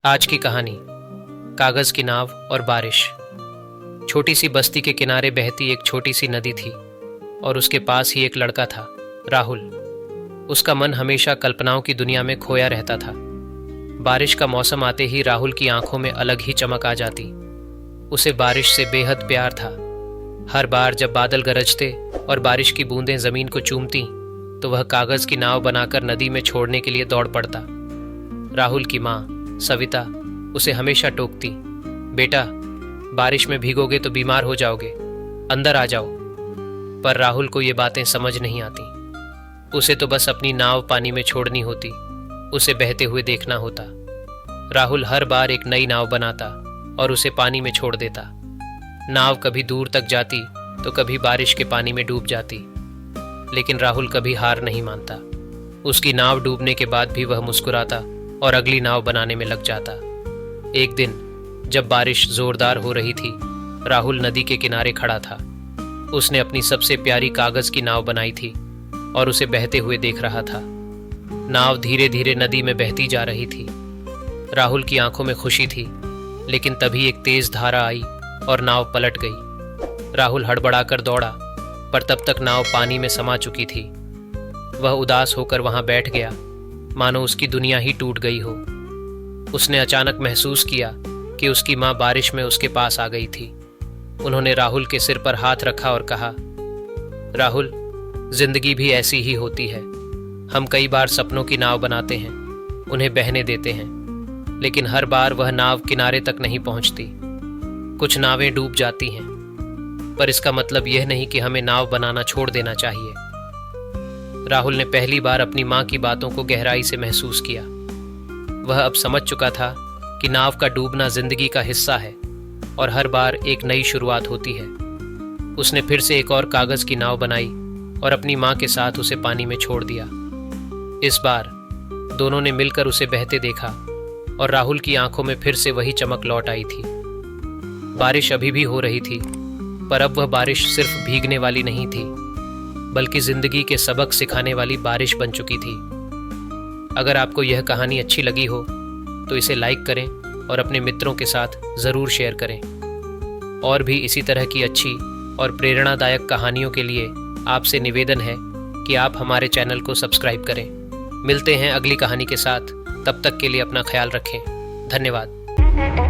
आज की कहानी, कागज की नाव और बारिश। छोटी सी बस्ती के किनारे बहती एक छोटी सी नदी थी और उसके पास ही एक लड़का था, राहुल। उसका मन हमेशा कल्पनाओं की दुनिया में खोया रहता था। बारिश का मौसम आते ही राहुल की आंखों में अलग ही चमक आ जाती। उसे बारिश से बेहद प्यार था। हर बार जब बादल गरजते और बारिश की बूंदें जमीन को चूमती तो वह कागज की नाव बनाकर नदी में छोड़ने के लिए दौड़ पड़ता। राहुल की माँ सविता उसे हमेशा टोकती, बेटा बारिश में भीगोगे तो बीमार हो जाओगे, अंदर आ जाओ। पर राहुल को ये बातें समझ नहीं आती। उसे तो बस अपनी नाव पानी में छोड़नी होती, उसे बहते हुए देखना होता। राहुल हर बार एक नई नाव बनाता और उसे पानी में छोड़ देता। नाव कभी दूर तक जाती तो कभी बारिश के पानी में डूब जाती, लेकिन राहुल कभी हार नहीं मानता। उसकी नाव डूबने के बाद भी वह मुस्कुराता और अगली नाव बनाने में लग जाता। एक दिन जब बारिश जोरदार हो रही थी, राहुल नदी के किनारे खड़ा था। उसने अपनी सबसे प्यारी कागज की नाव बनाई थी और उसे बहते हुए देख रहा था। नाव धीरे धीरे नदी में बहती जा रही थी। राहुल की आंखों में खुशी थी, लेकिन तभी एक तेज धारा आई और नाव पलट गई। राहुल हड़बड़ाकर दौड़ा, पर तब तक नाव पानी में समा चुकी थी। वह उदास होकर वहां बैठ गया, मानो उसकी दुनिया ही टूट गई हो। उसने अचानक महसूस किया कि उसकी माँ बारिश में उसके पास आ गई थी। उन्होंने राहुल के सिर पर हाथ रखा और कहा, राहुल, जिंदगी भी ऐसी ही होती है। हम कई बार सपनों की नाव बनाते हैं, उन्हें बहने देते हैं, लेकिन हर बार वह नाव किनारे तक नहीं पहुंचती। कुछ नावें डूब जाती हैं, पर इसका मतलब यह नहीं कि हमें नाव बनाना छोड़ देना चाहिए। राहुल ने पहली बार अपनी माँ की बातों को गहराई से महसूस किया। वह अब समझ चुका था कि नाव का डूबना जिंदगी का हिस्सा है और हर बार एक नई शुरुआत होती है। उसने फिर से एक और कागज की नाव बनाई और अपनी माँ के साथ उसे पानी में छोड़ दिया। इस बार दोनों ने मिलकर उसे बहते देखा और राहुल की आंखों में फिर से वही चमक लौट आई थी। बारिश अभी भी हो रही थी, पर अब वह बारिश सिर्फ भीगने वाली नहीं थी, बल्कि जिंदगी के सबक सिखाने वाली बारिश बन चुकी थी। अगर आपको यह कहानी अच्छी लगी हो तो इसे लाइक करें और अपने मित्रों के साथ ज़रूर शेयर करें। और भी इसी तरह की अच्छी और प्रेरणादायक कहानियों के लिए आपसे निवेदन है कि आप हमारे चैनल को सब्सक्राइब करें। मिलते हैं अगली कहानी के साथ, तब तक के लिए अपना ख्याल रखें। धन्यवाद।